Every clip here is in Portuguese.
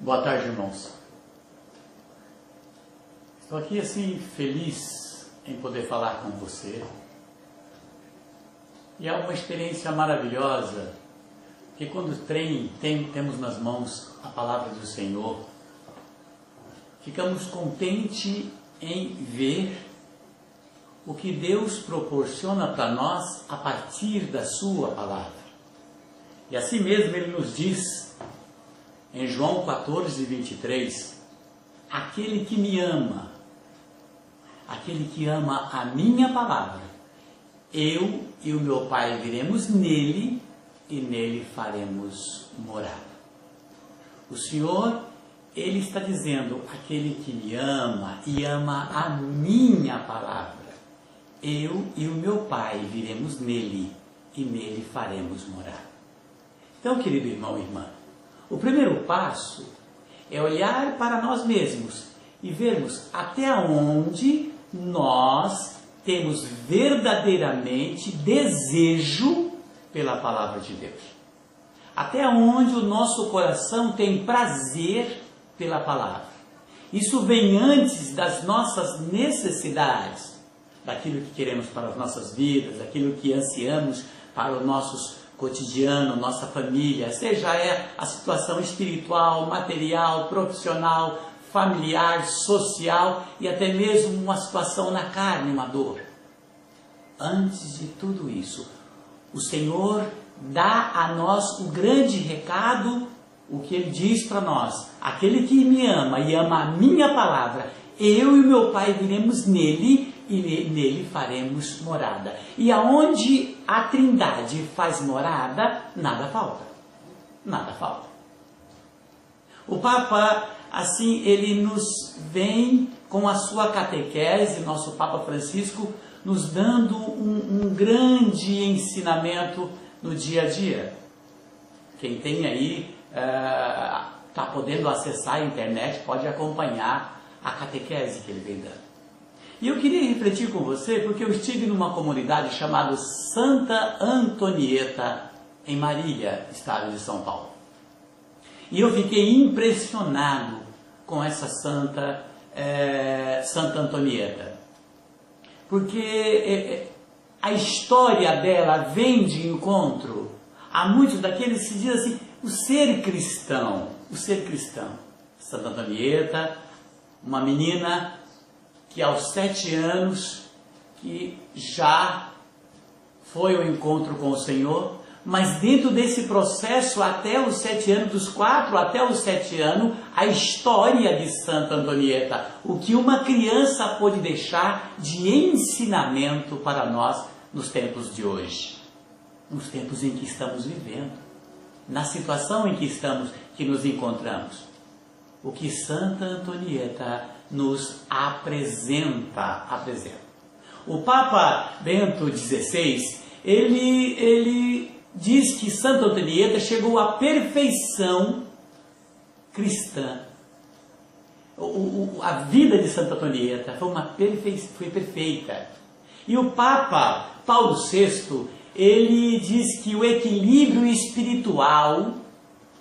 Boa tarde, irmãos. Estou aqui assim feliz em poder falar com você. E é uma experiência maravilhosa que quando temos nas mãos a palavra do Senhor, ficamos contentes em ver o que Deus proporciona para nós a partir da sua palavra. E assim mesmo Ele nos diz em João 14, 23, aquele que me ama, aquele que ama a minha palavra, eu e o meu Pai viremos nele e nele faremos morada. O Senhor, Ele está dizendo, aquele que me ama e ama a minha palavra, eu e o meu Pai viremos nele e nele faremos morada. Então, querido irmão e irmã, o primeiro passo é olhar para nós mesmos e vermos até onde nós temos verdadeiramente desejo pela palavra de Deus. Até onde o nosso coração tem prazer pela palavra. Isso vem antes das nossas necessidades, daquilo que queremos para as nossas vidas, daquilo que ansiamos para os nossos cotidiano, nossa família, seja a situação espiritual, material, profissional, familiar, social e até mesmo uma situação na carne, uma dor. Antes de tudo isso, o Senhor dá a nós o grande recado, o que Ele diz para nós, aquele que me ama e ama a minha palavra, eu e o meu Pai viremos nele e nele faremos morada. E aonde a Trindade faz morada, nada falta. Nada falta. O Papa, assim, ele nos vem com a sua catequese, nosso Papa Francisco, nos dando um grande ensinamento no dia a dia. Quem tem aí, está podendo acessar a internet, pode acompanhar a catequese que ele vem dando. E eu queria refletir com você, porque eu estive numa comunidade chamada Santa Antonieta, em Marília, estado de São Paulo. E eu fiquei impressionado com essa Santa Antonieta. Porque a história dela vem de encontro a muitos daqueles que dizem assim, o ser cristão. Santa Antonieta, uma menina que aos 7 anos que já foi ao encontro com o Senhor, mas dentro desse processo até os 7 anos, dos 4 até os 7 anos, a história de Santa Antonieta, o que uma criança pode deixar de ensinamento para nós nos tempos de hoje, nos tempos em que estamos vivendo, na situação em que nos encontramos. O que Santa Antonieta nos apresenta. O Papa Bento XVI, ele diz que Santa Antonieta chegou à perfeição cristã. A vida de Santa Antonieta foi perfeita. E o Papa Paulo VI, ele diz que o equilíbrio espiritual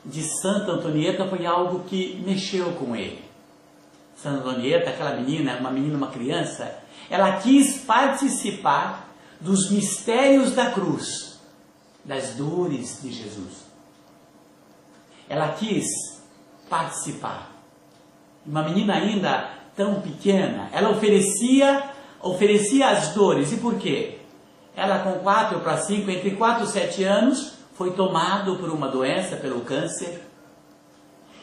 de Santa Antonieta foi algo que mexeu com ele. Santa Antonieta, aquela menina, uma criança, ela quis participar dos mistérios da cruz, das dores de Jesus. Ela quis participar. Uma menina ainda tão pequena, ela oferecia as dores. E por quê? Ela com 4 para 5, entre 4 e 7 anos, foi tomado por uma doença, pelo câncer.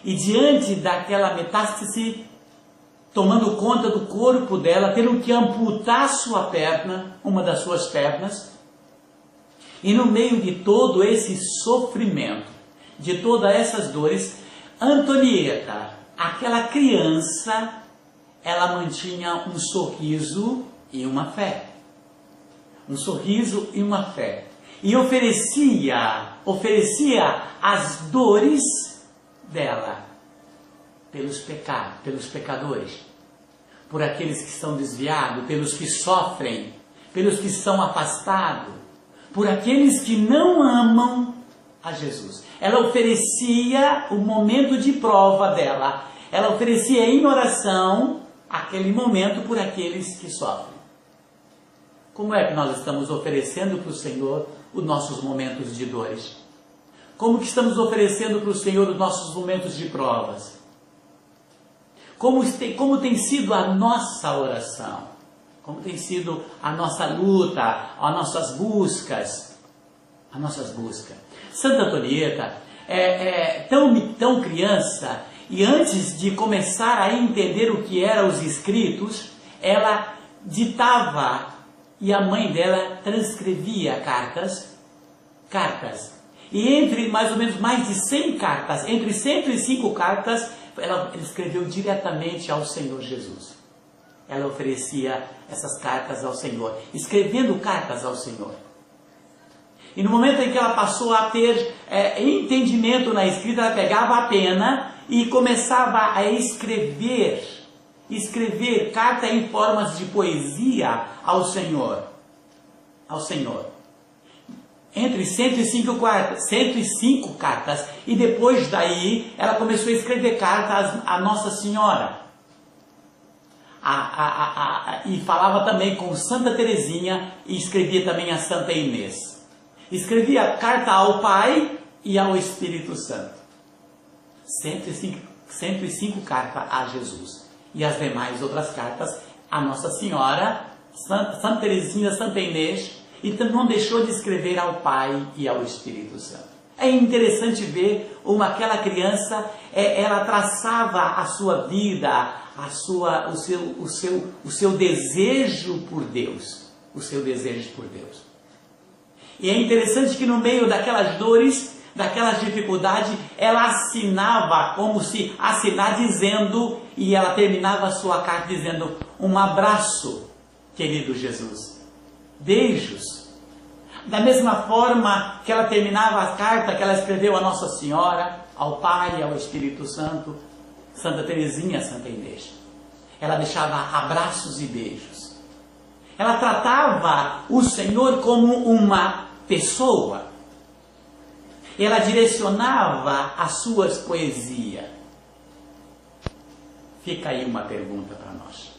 E diante daquela metástase, tomando conta do corpo dela, tendo que amputar sua perna, uma das suas pernas. E no meio de todo esse sofrimento, de todas essas dores, Antonieta, aquela criança, ela mantinha um sorriso e uma fé. Um sorriso e uma fé. E oferecia as dores dela pelos pecadores, por aqueles que estão desviados, pelos que sofrem, pelos que estão afastados, por aqueles que não amam a Jesus. Ela oferecia o momento de prova dela. Ela oferecia em oração aquele momento por aqueles que sofrem. Como é que nós estamos oferecendo para o Senhor os nossos momentos de dores? Como que estamos oferecendo para o Senhor os nossos momentos de provas? Como tem sido a nossa oração? Como tem sido a nossa luta, as nossas buscas? Santa Antonieta é tão criança, e antes de começar a entender o que eram os escritos, ela ditava e a mãe dela transcrevia cartas. E entre mais ou menos mais de 100 cartas, entre 105 cartas, ela escreveu diretamente ao Senhor Jesus. Ela oferecia essas cartas ao Senhor, escrevendo cartas ao Senhor. E no momento em que ela passou a ter entendimento na escrita, ela pegava a pena e começava a escrever carta em formas de poesia ao Senhor. Entre 105 cartas, e depois daí ela começou a escrever cartas a Nossa Senhora. E falava também com Santa Teresinha e escrevia também a Santa Inês. Escrevia carta ao Pai e ao Espírito Santo. 105 cartas a Jesus. E as demais outras cartas a Nossa Senhora, Santa Teresinha, Santa Inês, e não deixou de escrever ao Pai e ao Espírito Santo. É interessante ver aquela criança, ela traçava a sua vida, o seu desejo por Deus. E é interessante que no meio daquelas dores, daquelas dificuldades, ela assinava como se assinar dizendo, e ela terminava a sua carta dizendo: um abraço, querido Jesus. Beijos. Da mesma forma que ela terminava a carta que ela escreveu a Nossa Senhora, ao Pai e ao Espírito Santo, Santa Teresinha, Santa Inês. Ela deixava abraços e beijos. Ela tratava o Senhor como uma pessoa. Ela direcionava as suas poesias. Fica aí uma pergunta para nós.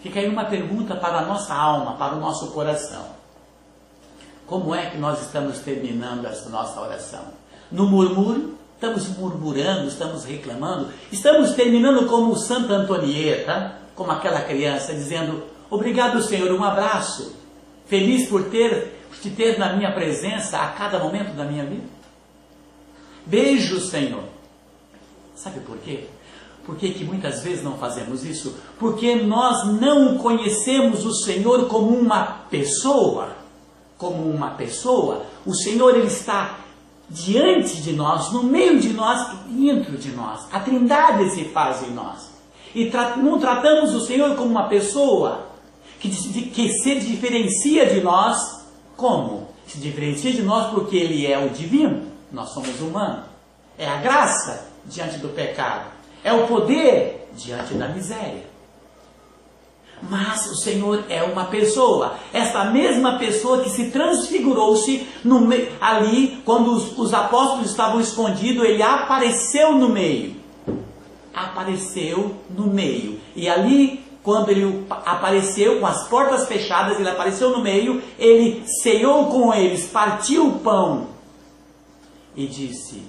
Fica aí uma pergunta para a nossa alma, para o nosso coração. Como é que nós estamos terminando essa nossa oração? No murmúrio? Estamos murmurando, estamos reclamando? Estamos terminando como Santa Antonieta, como aquela criança, dizendo: obrigado, Senhor, um abraço. Feliz por te ter na minha presença a cada momento da minha vida. Beijo, Senhor. Sabe por quê? Por que muitas vezes não fazemos isso? Porque nós não conhecemos o Senhor como uma pessoa. O Senhor, Ele está diante de nós, no meio de nós e dentro de nós. A Trindade se faz em nós. E não tratamos o Senhor como uma pessoa que se diferencia de nós. Como? Se diferencia de nós porque Ele é o divino, nós somos humanos. É a graça diante do pecado. É o poder diante da miséria. Mas o Senhor é uma pessoa. Essa mesma pessoa que se transfigurou-se ali, quando os apóstolos estavam escondidos, Ele apareceu no meio. E ali, quando Ele apareceu com as portas fechadas, Ele apareceu no meio, Ele ceou com eles, partiu o pão e disse: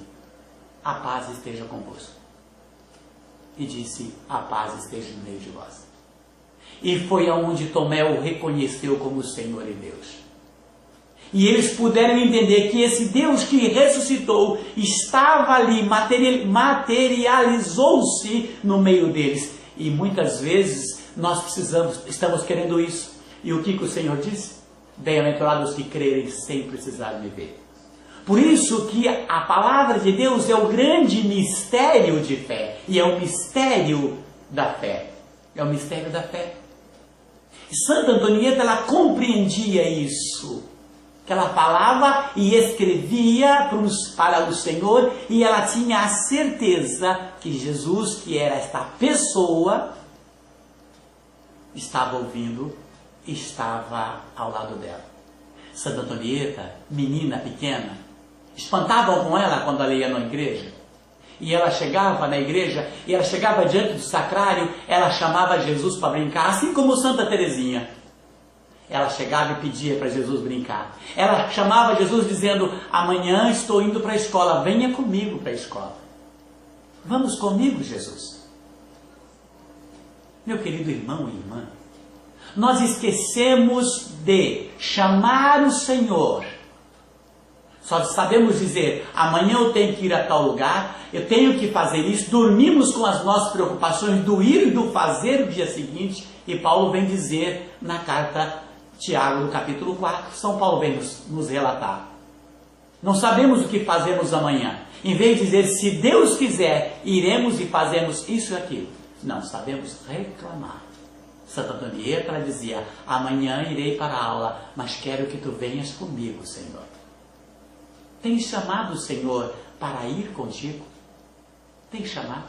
a paz esteja convosco. E disse: a paz esteja no meio de vós. E foi aonde Tomé o reconheceu como Senhor e Deus. E eles puderam entender que esse Deus que ressuscitou estava ali, materializou-se no meio deles. E muitas vezes nós estamos querendo isso. E o que o Senhor disse? Bem-aventurados os que crerem sem precisar de ver. Por isso que a palavra de Deus é o grande mistério de fé. E é o mistério da fé. Santa Antonieta, ela compreendia isso. Que ela falava e escrevia para o Senhor. E ela tinha a certeza que Jesus, que era esta pessoa, estava ouvindo, estava ao lado dela. Santa Antonieta, menina pequena, espantavam com ela quando ela ia na igreja. E ela chegava na igreja, e ela chegava diante do sacrário, ela chamava Jesus para brincar, assim como Santa Teresinha. Ela chegava e pedia para Jesus brincar. Ela chamava Jesus dizendo: amanhã estou indo para a escola, venha comigo para a escola. Vamos comigo, Jesus. Meu querido irmão e irmã, nós esquecemos de chamar o Senhor. Só sabemos dizer: amanhã eu tenho que ir a tal lugar, eu tenho que fazer isso. Dormimos com as nossas preocupações do ir e do fazer o dia seguinte. E Paulo vem dizer na carta Tiago, no capítulo 4, São Paulo vem nos relatar. Não sabemos o que fazemos amanhã. Em vez de dizer: se Deus quiser, iremos e fazemos isso e aquilo. Não, sabemos reclamar. Santa Antonieta, ela dizia: amanhã irei para a aula, mas quero que tu venhas comigo, Senhor. Tens chamado o Senhor para ir contigo? Tens chamado?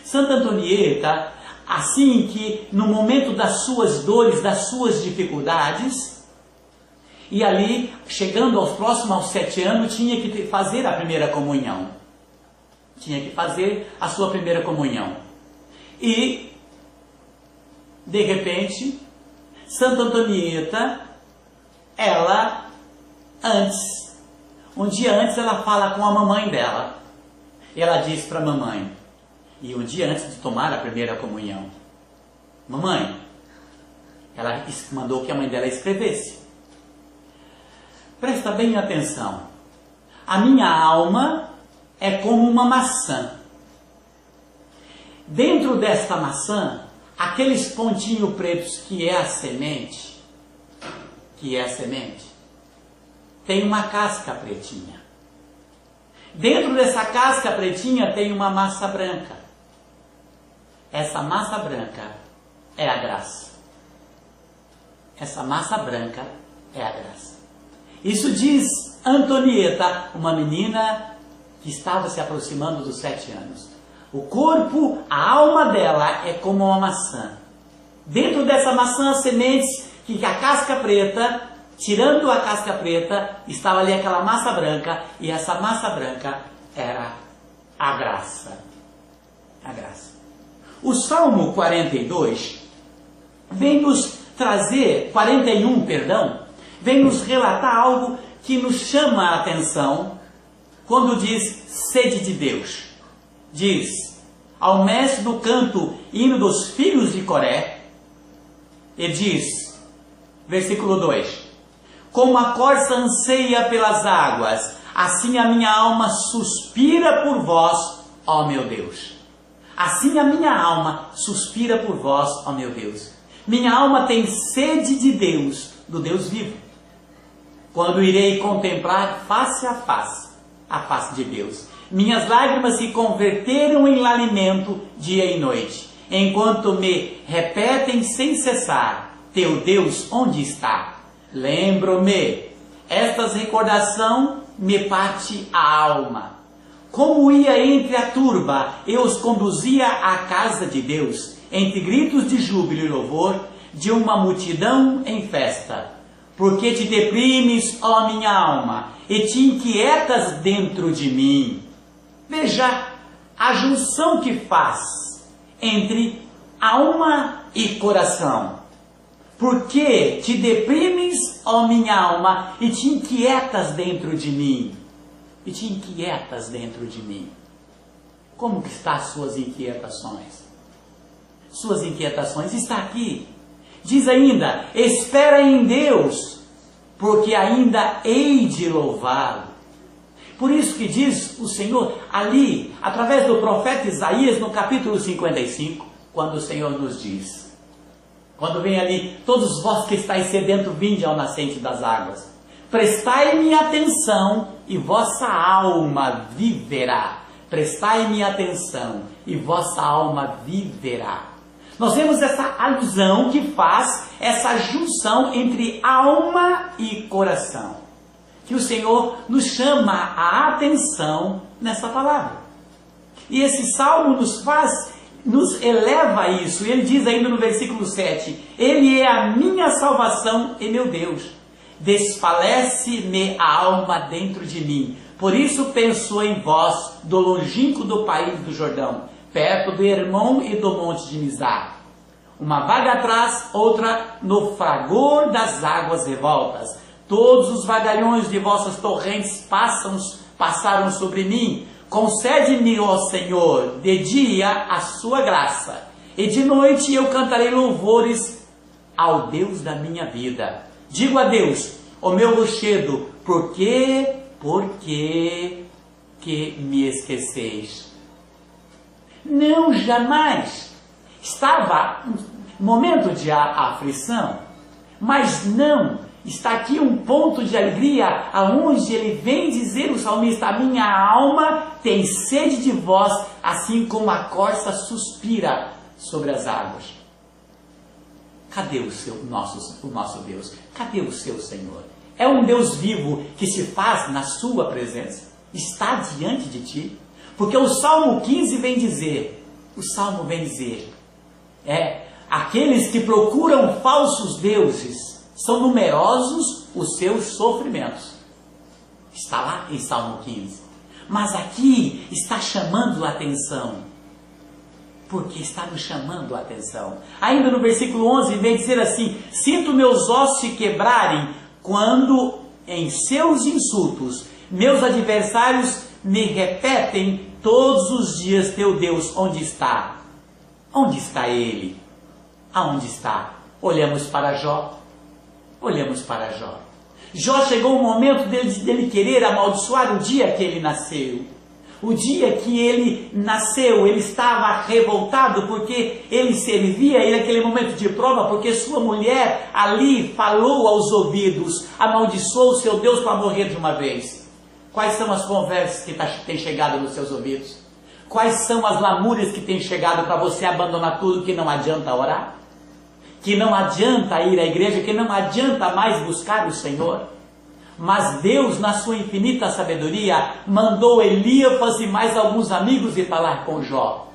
Santa Antonieta, assim que no momento das suas dores, das suas dificuldades, e ali, chegando aos 7 anos, tinha que fazer a primeira comunhão. Tinha que fazer a sua primeira comunhão. E, de repente, Santa Antonieta, ela, um dia antes, ela fala com a mamãe dela. E ela diz para a mamãe, e um dia antes de tomar a primeira comunhão: mamãe, ela mandou que a mãe dela escrevesse: presta bem atenção, a minha alma é como uma maçã. Dentro desta maçã, aqueles pontinhos pretos que é a semente, tem uma casca pretinha. Dentro dessa casca pretinha tem uma massa branca. Essa massa branca é a graça. Essa massa branca é a graça. Isso diz Antonieta, uma menina que estava se aproximando dos 7 anos. O corpo, a alma dela é como uma maçã. Dentro dessa maçã, as sementes, que a casca preta, tirando a casca preta, estava ali aquela massa branca, e essa massa branca era a graça. A graça. O Salmo 42 vem nos trazer, 41, perdão, vem nos relatar algo que nos chama a atenção quando diz sede de Deus. Diz: ao mestre do canto, hino dos filhos de Coré, ele diz, versículo 2: como a corça anseia pelas águas, assim a minha alma suspira por vós, ó meu Deus. Assim a minha alma suspira por vós, ó meu Deus. Minha alma tem sede de Deus, do Deus vivo. Quando irei contemplar face a face de Deus. Minhas lágrimas se converteram em alimento dia e noite, enquanto me repetem sem cessar: teu Deus onde está? Lembro-me, estas recordação me parte a alma. Como ia entre a turba, eu os conduzia à casa de Deus, entre gritos de júbilo e louvor, de uma multidão em festa. Porque te deprimes, ó minha alma, e te inquietas dentro de mim. Veja a junção que faz entre alma e coração. Porque te deprimes, ó minha alma, e te inquietas dentro de mim. E te inquietas dentro de mim. Como que estão as suas inquietações? Suas inquietações está aqui. Diz ainda: espera em Deus, porque ainda hei de louvá-lo. Por isso que diz o Senhor ali, através do profeta Isaías, no capítulo 55, quando o Senhor nos diz, quando vem ali: todos vós que estáis sedentos, vinde ao nascente das águas. Prestai-me atenção e vossa alma viverá. Prestai-me atenção e vossa alma viverá. Nós vemos essa alusão que faz essa junção entre alma e coração, que o Senhor nos chama a atenção nessa palavra. E esse salmo nos eleva a isso. Ele diz ainda no versículo 7, Ele é a minha salvação e meu Deus. desfalece-me a alma dentro de mim. Por isso penso em vós, do longínquo do país do Jordão, perto do Hermon e do monte de Mizar. Uma vaga atrás, outra no fragor das águas revoltas. Todos os vagalhões de vossas torrentes passaram sobre mim. Concede-me, ó Senhor, de dia a sua graça, e de noite eu cantarei louvores ao Deus da minha vida. Digo a Deus, o meu rochedo, por que me esqueceis? Não, jamais. Estava um momento de aflição, mas não. Está aqui um ponto de alegria, aonde ele vem dizer, o salmista, a minha alma tem sede de vós, assim como a corça suspira sobre as águas. Cadê o nosso Deus? Cadê o seu Senhor? É um Deus vivo que se faz na sua presença? Está diante de ti? Porque o Salmo 15 vem dizer, aqueles que procuram falsos deuses, são numerosos os seus sofrimentos. Está lá em Salmo 15. Mas aqui está chamando a atenção. Porque está nos chamando a atenção. Ainda no versículo 11 vem dizer assim: sinto meus ossos se quebrarem quando em seus insultos meus adversários me repetem todos os dias, teu Deus, onde está? Onde está ele? Aonde está? Olhamos para Jó. Jó chegou o momento dele querer amaldiçoar o dia que ele nasceu. O dia que ele nasceu, ele estava revoltado porque ele servia, e naquele momento de prova, porque sua mulher ali falou aos ouvidos, amaldiçoou o seu Deus para morrer de uma vez. Quais são as conversas que têm chegado nos seus ouvidos? Quais são as lamúrias que têm chegado para você abandonar tudo, que não adianta orar? Que não adianta ir à igreja, que não adianta mais buscar o Senhor? Mas Deus, na sua infinita sabedoria, mandou Eliafas e mais alguns amigos ir falar com Jó.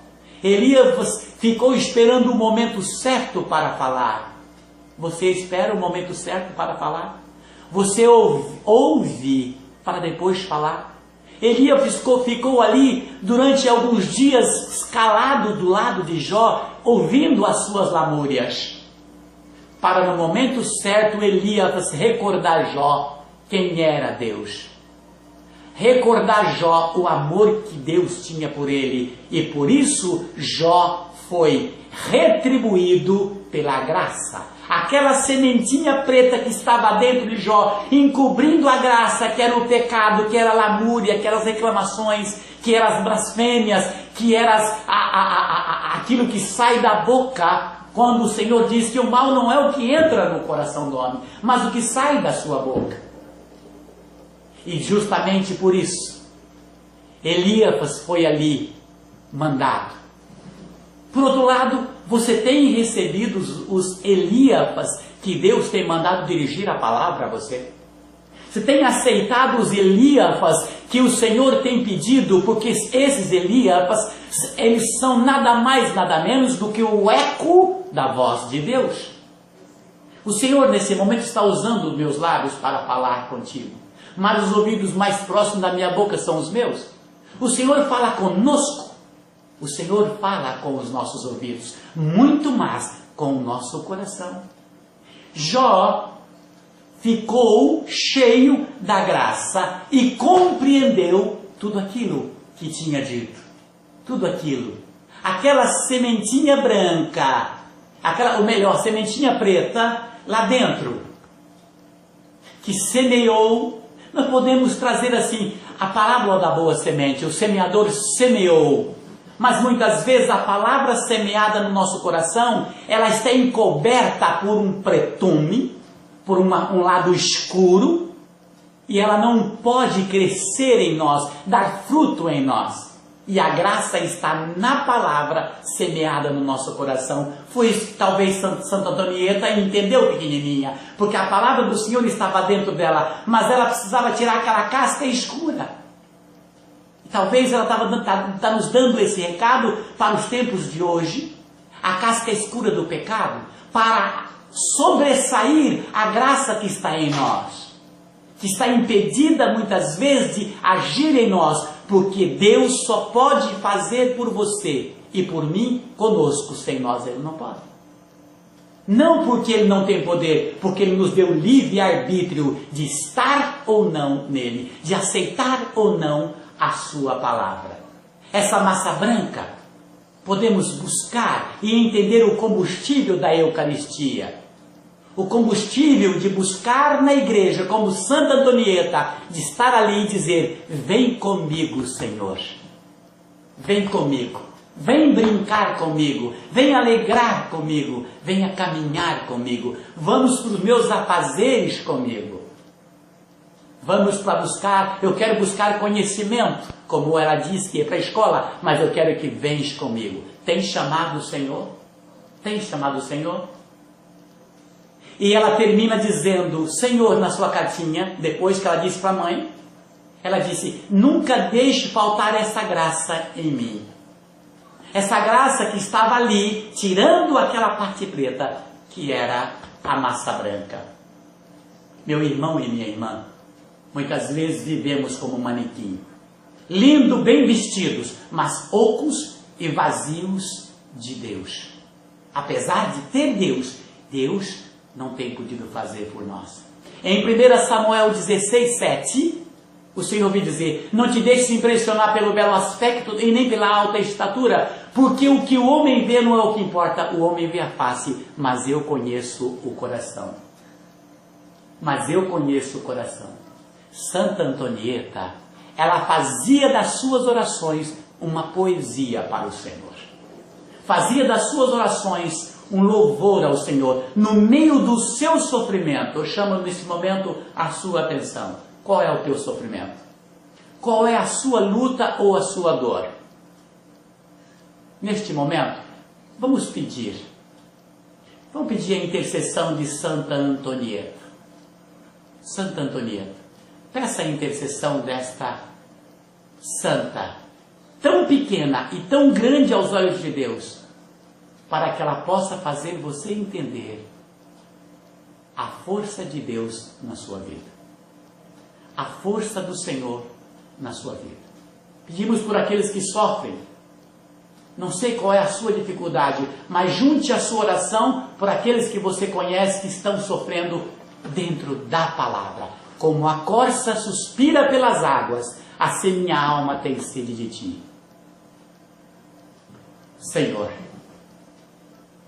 Eliafas ficou esperando o momento certo para falar. Você espera o momento certo para falar? Você ouve para depois falar? Eliafas ficou ali durante alguns dias calado do lado de Jó, ouvindo as suas lamúrias. Para no momento certo Eliafas recordar Jó quem era Deus. Recordar Jó o amor que Deus tinha por ele. E por isso Jó foi retribuído pela graça. Aquela sementinha preta que estava dentro de Jó, encobrindo a graça, que era o pecado, que era a lamúria, que eram as reclamações, que eram as blasfêmias, que era aquilo que sai da boca. Quando o Senhor diz que o mal não é o que entra no coração do homem, mas o que sai da sua boca. E justamente por isso, Eliafas foi ali mandado. Por outro lado, você tem recebido os Eliafas que Deus tem mandado dirigir a palavra a você? Você tem aceitado os Eliafas que o Senhor tem pedido? Porque esses Eliafas, eles são nada mais, nada menos do que o eco da voz de Deus. O Senhor nesse momento está usando os meus lábios para falar contigo, mas os ouvidos mais próximos da minha boca são os meus. O Senhor fala conosco, o Senhor fala com os nossos ouvidos, muito mais com o nosso coração. Jó ficou cheio da graça e compreendeu tudo aquilo que tinha dito. Tudo aquilo. Aquela sementinha branca, sementinha preta lá dentro, que semeou. Nós podemos trazer assim, a parábola da boa semente. O semeador semeou. Mas muitas vezes a palavra semeada no nosso coração, ela está encoberta por um pretume, por um lado escuro, e ela não pode crescer em nós, dar fruto em nós. E a graça está na palavra semeada no nosso coração. Foi isso que talvez Santa Antonieta entendeu, pequenininha, porque a palavra do Senhor estava dentro dela, mas ela precisava tirar aquela casca escura. E talvez ela está nos dando esse recado para os tempos de hoje, a casca escura do pecado, para sobressair a graça que está em nós, que está impedida muitas vezes de agir em nós, porque Deus só pode fazer por você e por mim, conosco. Sem nós Ele não pode. Não porque Ele não tem poder, porque Ele nos deu livre arbítrio de estar ou não nele, de aceitar ou não a sua palavra. Essa massa branca, podemos buscar e entender o combustível da Eucaristia. O combustível de buscar na igreja, como Santa Antonieta, de estar ali e dizer: vem comigo, Senhor. Vem comigo. Vem brincar comigo. Vem alegrar comigo. Venha caminhar comigo. Vamos para os meus afazeres comigo. Vamos para buscar, eu quero buscar conhecimento, como ela diz que é para a escola, mas eu quero que vens comigo. Tem chamado o Senhor? Tem chamado o Senhor? E ela termina dizendo: Senhor, na sua cartinha, depois que ela disse para a mãe, ela disse: nunca deixe faltar essa graça em mim. Essa graça que estava ali, tirando aquela parte preta, que era a massa branca. Meu irmão e minha irmã, muitas vezes vivemos como manequim, lindo, bem vestidos, mas ocos e vazios de Deus. Apesar de ter Deus, Deus não tem podido fazer por nós. Em 1 Samuel 16, 7, o Senhor me dizer: não te deixes impressionar pelo belo aspecto e nem pela alta estatura, porque o que o homem vê não é o que importa. O homem vê a face, mas eu conheço o coração. Mas eu conheço o coração. Santa Antonieta, ela fazia das suas orações uma poesia para o Senhor. Fazia das suas orações um louvor ao Senhor, no meio do seu sofrimento. Eu chamo nesse momento a sua atenção. Qual é o teu sofrimento? Qual é a sua luta ou a sua dor? Neste momento, vamos pedir a intercessão de Santa Antonieta. Santa Antonieta, peça a intercessão desta santa, tão pequena e tão grande aos olhos de Deus, para que ela possa fazer você entender a força de Deus na sua vida, a força do Senhor na sua vida. Pedimos por aqueles que sofrem. Não sei qual é a sua dificuldade, mas junte a sua oração por aqueles que você conhece que estão sofrendo dentro da palavra. Como a corça suspira pelas águas, assim minha alma tem sede de ti. Senhor,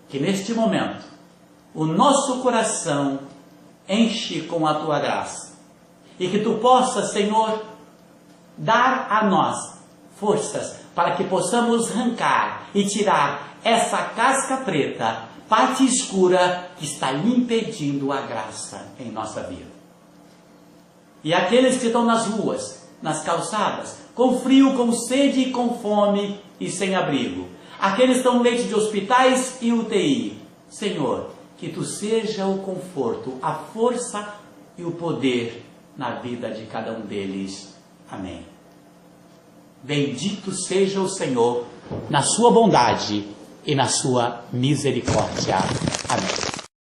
que neste momento o nosso coração enche com a tua graça e que tu possas, Senhor, dar a nós forças para que possamos arrancar e tirar essa casca preta, parte escura que está impedindo a graça em nossa vida. E aqueles que estão nas ruas, nas calçadas, com frio, com sede, com fome e sem abrigo, aqueles que estão no leito de hospitais e UTI, Senhor, que tu seja o conforto, a força e o poder na vida de cada um deles. Amém. Bendito seja o Senhor na sua bondade e na sua misericórdia. Amém.